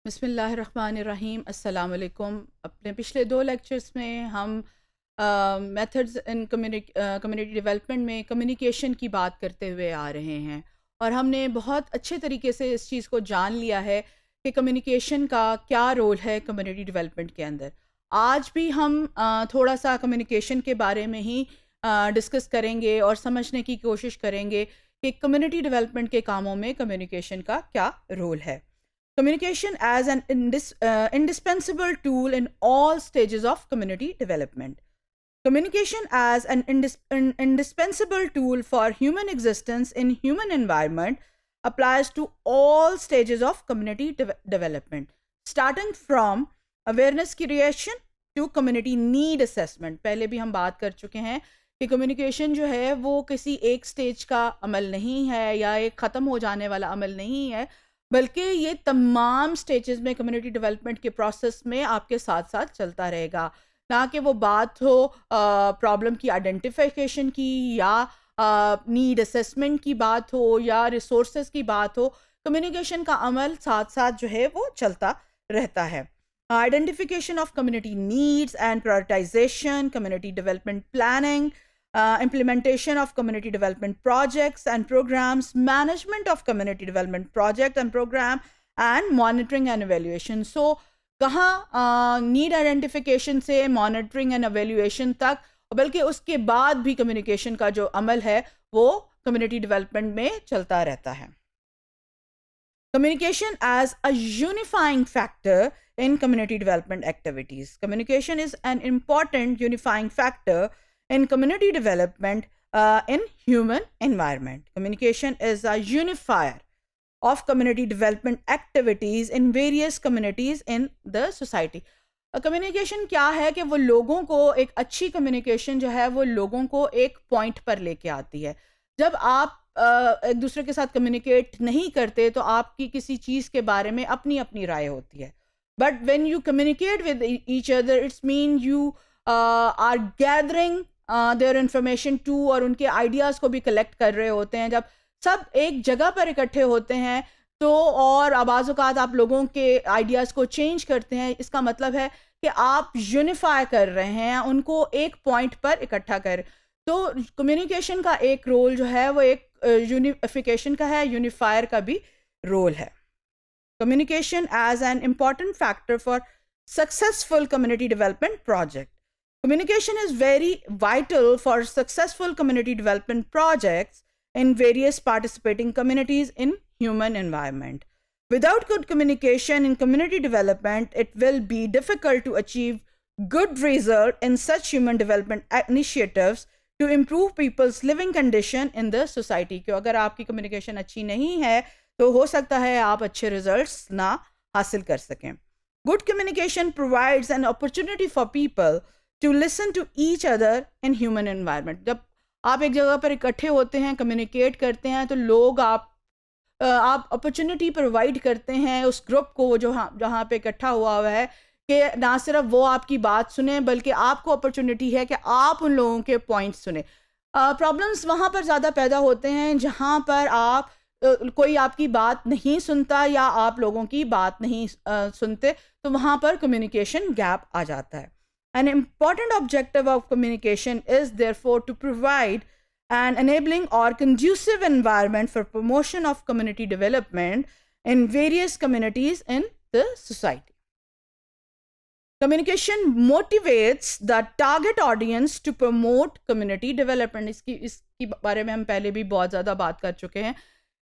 बिस्मिल्लाहिर्रहमानिर्रहीम अस्सलाम वालेकुम। अपने पिछले 2 लेक्चर्स में हम मेथड्स इन कम्युनिटी डेवलपमेंट में कम्युनिकेशन की बात करते हुए आ रहे हैं और हमने बहुत अच्छे तरीके से इस चीज़ को जान लिया है कि कम्युनिकेशन का क्या रोल है कम्युनिटी डेवलपमेंट के अंदर। आज भी हम थोड़ा सा कम्युनिकेशन के बारे में ही डिस्कस करेंगे और समझने की कोशिश करेंगे कि कम्युनिटी डेवलपमेंट के कामों में कम्युनिकेशन का क्या रोल है। Communication as an indispensable tool in all stages of community development. Communication as an indispensable tool for human existence in human environment applies to all stages of community development, starting from awareness creation to community need assessment. पहले भी हम बात कर चुके हैं कि communication जो है वो किसी एक स्टेज का अमल नहीं है या एक ख़त्म हो जाने वाला अमल नहीं है, बल्कि ये तमाम स्टेजेस में कम्युनिटी डेवलपमेंट के प्रोसेस में आपके साथ साथ चलता रहेगा। ना कि वो बात हो प्रॉब्लम की आइडेंटिफिकेशन की या नीड असेसमेंट की बात हो या रिसोर्सेज की बात हो, कम्युनिकेशन का अमल साथ साथ जो है वो चलता रहता है। Identification of community needs and prioritisation, community development planning, implementation of community development projects and programs, management of community development project and program, and monitoring and evaluation. So कहाँ नीड आइडेंटिफिकेशन से मॉनिटरिंग एंड एवेल्यूएशन तक, बल्कि उसके बाद भी communication का जो अमल है वो कम्युनिटी डेवलपमेंट में चलता रहता है। Communication as a unifying factor in community development activities. Communication is an important unifying factor in community development in human environment. Communication is a unifier of community development activities in various communities in the society. Communication क्या है कि वो लोगों को एक अच्छी communication जो है वो लोगों को एक पॉइंट पर लेके आती है। जब आप एक दूसरे के साथ कम्युनिकेट नहीं करते तो आपकी किसी चीज़ के बारे में अपनी अपनी राय होती है, but when you communicate with each other it's mean you are gathering their information to, और उनके आइडियाज़ को भी कलेक्ट कर रहे होते हैं। जब सब एक जगह पर इकट्ठे होते हैं तो और बाज़ औक़ात आप लोगों के आइडियाज़ को चेंज करते हैं, इसका मतलब है कि आप यूनिफाई कर रहे हैं, उनको एक पॉइंट पर इकट्ठा कर। तो कम्युनिकेशन का एक रोल जो है वो एक यूनिफिकेशन का है, यूनिफायर का भी रोल है। Communication as an important factor for successful community development project. Communication is very vital for successful community development projects in various participating communities in human environment. Without good communication in community development, it will be difficult to achieve good result in such human development initiatives to improve people's living condition in the society. क्यों अगर आपकी communication अच्छी नहीं है तो हो सकता है आप अच्छे results ना हासिल कर सकें. Good communication provides an opportunity for people to listen to each other in human environment. जब आप एक जगह पर इकट्ठे होते हैं, कम्युनिकेट करते हैं, तो लोग आप अपॉर्चुनिटी प्रोवाइड करते हैं उस ग्रुप को जो जहाँ पे इकट्ठा हुआ है कि ना सिर्फ वो आपकी बात सुने बल्कि आपको अपॉर्चुनिटी है कि आप उन लोगों के पॉइंट्स सुने. प्रॉब्लम्स वहाँ पर ज़्यादा पैदा होते हैं जहाँ पर आप कोई आपकी बात नहीं सुनता या आप लोगों की बात नहीं सुनते, तो वहाँ पर कम्युनिकेशन गैप आ जाता है. An important objective of communication is therefore to provide an enabling or conducive environment for promotion of community development in various communities in the society. Communication motivates the target audience to promote community development. इसकी बारे में हम पहले भी बहुत ज़्यादा बात कर चुके हैं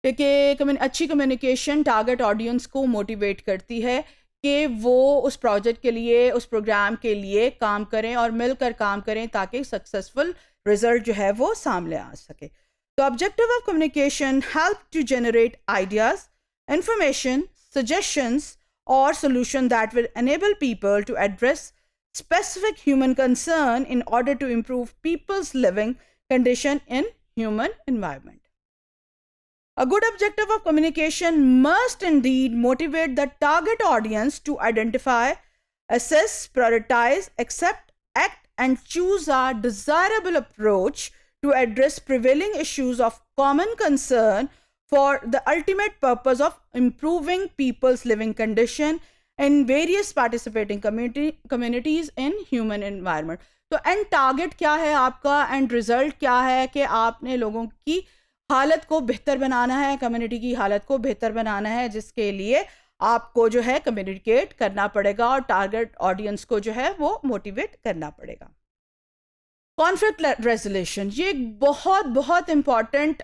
कि अच्छी कम्युनिकेशन टारगेट ऑडियंस को मोटिवेट करती है कि वो उस प्रोजेक्ट के लिए, उस प्रोग्राम के लिए काम करें और मिलकर काम करें ताकि सक्सेसफुल रिजल्ट जो है वो सामने आ सके. तो objective of communication help to generate ideas, information, suggestions और solution that will enable people to address specific human concern in order to improve people's living condition in human environment. A good objective of communication must indeed motivate the target audience to identify, assess, prioritize, accept, act, and choose a desirable approach to address prevailing issues of common concern for the ultimate purpose of improving people's living condition in various participating communities in human environment. तो and target क्या है आपका, and result क्या है कि आपने लोगों की हालत को बेहतर बनाना है, कम्युनिटी की हालत को बेहतर बनाना है, जिसके लिए आपको जो है कम्युनिकेट करना पड़ेगा और टारगेट ऑडियंस को जो है वो मोटिवेट करना पड़ेगा. कॉन्फ्लिक्ट रेजोल्यूशन, ये एक बहुत बहुत इम्पॉर्टेंट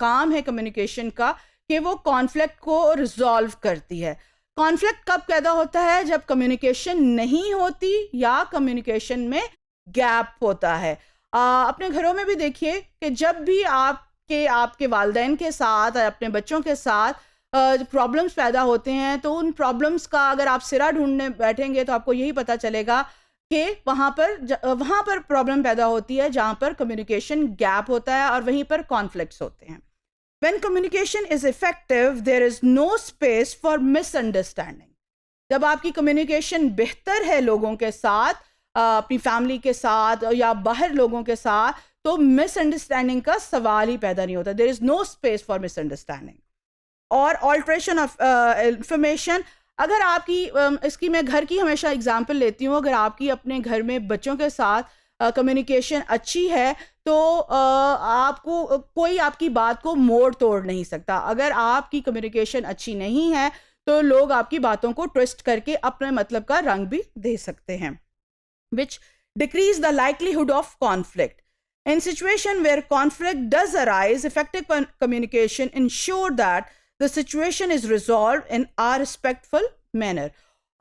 काम है कम्युनिकेशन का कि वो कॉन्फ्लिक्ट को रिजॉल्व करती है. कॉन्फ्लिक्ट कब पैदा होता है? जब कम्युनिकेशन नहीं होती या कम्युनिकेशन में गैप होता है. अपने घरों में भी देखिए कि जब भी आपके वालिदैन के साथ, अपने बच्चों के साथ प्रॉब्लम्स पैदा होते हैं, तो उन प्रॉब्लम्स का अगर आप सिरा ढूंढने बैठेंगे तो आपको यही पता चलेगा कि वहाँ पर प्रॉब्लम पैदा होती है जहाँ पर कम्युनिकेशन गैप होता है और वहीं पर कॉन्फ्लिक्ट्स होते हैं. When communication is effective, there is no space for misunderstanding. जब आपकी कम्युनिकेशन बेहतर है लोगों के साथ, अपनी फैमिली के साथ या बाहर लोगों के साथ, तो मिसअंडरस्टैंडिंग का सवाल ही पैदा नहीं होता. There is no space for misunderstanding. और ऑल्ट्रेशन ऑफ इंफॉर्मेशन, अगर आपकी इसकी मैं घर की हमेशा एग्जांपल लेती हूँ. अगर आपकी अपने घर में बच्चों के साथ कम्युनिकेशन अच्छी है तो आपको कोई आपकी बात को मोड़ तोड़ नहीं सकता. अगर आपकी कम्युनिकेशन अच्छी नहीं है तो लोग आपकी बातों को ट्विस्ट करके अपने मतलब का रंग भी दे सकते हैं. which decrease the likelihood of conflict. In situation where conflict does arise, effective communication ensure that the situation is resolved in a respectful manner.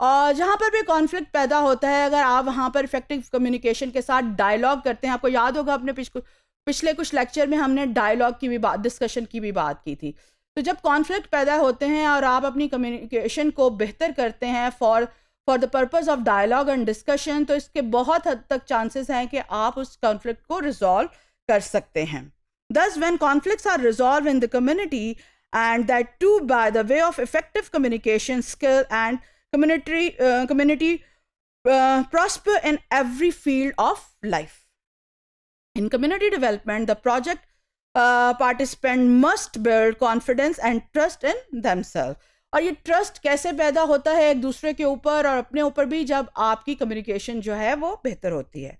और जहाँ पर भी कॉन्फ्लिक्ट पैदा होता है, अगर आप वहाँ पर इफेक्टिव कम्युनिकेशन के साथ डायलॉग करते हैं, आपको याद होगा अपने पिछले कुछ लेक्चर में हमने डायलॉग की भी बात, डिस्कशन की भी बात की थी. तो जब कॉन्फ्लिक्ट पैदा होते हैं और आप अपनी कम्युनिकेशन को बेहतर करते हैं for the purpose of dialogue and discussion, तो इसके बहुत हद तक चांसेस हैं कि आप उस कॉन्फ्लिक्ट को रिजॉल्व कर सकते हैं. Thus, when conflicts are resolved in the community, and that too by the way of effective communication skill and community prosper in every field of life. In community development, the project participant must build confidence and trust in themselves. और ये trust कैसे पैदा होता है एक दूसरे के ऊपर और अपने ऊपर भी, जब आपकी कम्युनिकेशन जो है वो बेहतर होती है.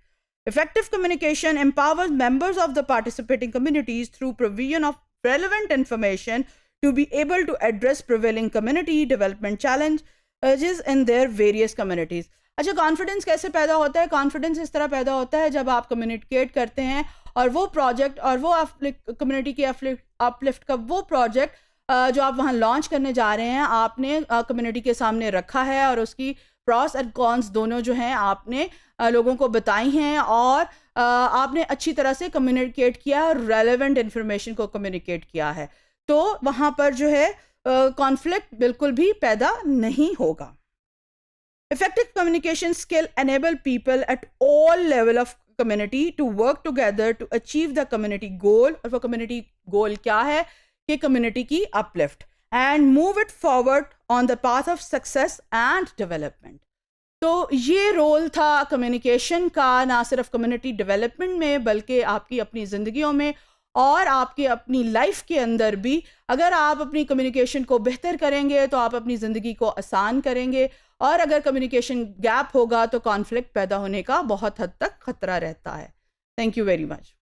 Effective communication empowers members of the participating communities through provision of relevant information to be able to address prevailing community development challenges in their various communities. अच्छा, कॉन्फिडेंस कैसे पैदा होता है? कॉन्फिडेंस इस तरह पैदा होता है जब आप कम्युनिकेट करते हैं और वो प्रोजेक्ट और वो कम्युनिटी की अपलिफ्ट का वो प्रोजेक्ट जो आप वहाँ लॉन्च करने जा रहे हैं, आपने कम्युनिटी के सामने रखा है और उसकी प्रॉस एंड कॉन्स दोनों जो हैं आपने लोगों को बताई हैं और आपने अच्छी तरह से कम्युनिकेट किया और रेलेवेंट इन्फॉर्मेशन को कम्युनिकेट किया है, तो वहाँ पर जो है कॉन्फ्लिक्ट बिल्कुल भी पैदा नहीं होगा. Effective communication skill enable people at all level of community to work together to achieve the community goal. और वो community goal क्या है कि community की uplift and move it forward on the path of success and development. तो ये role था communication का, ना सिर्फ कम्युनिटी डेवलपमेंट में बल्कि आपकी अपनी ज़िंदगियों में और आपकी अपनी लाइफ के अंदर भी. अगर आप अपनी कम्युनिकेशन को बेहतर करेंगे तो आप अपनी ज़िंदगी को आसान करेंगे, और अगर कम्युनिकेशन गैप होगा तो कॉन्फ्लिक्ट पैदा होने का बहुत हद तक खतरा रहता है. Thank you very much.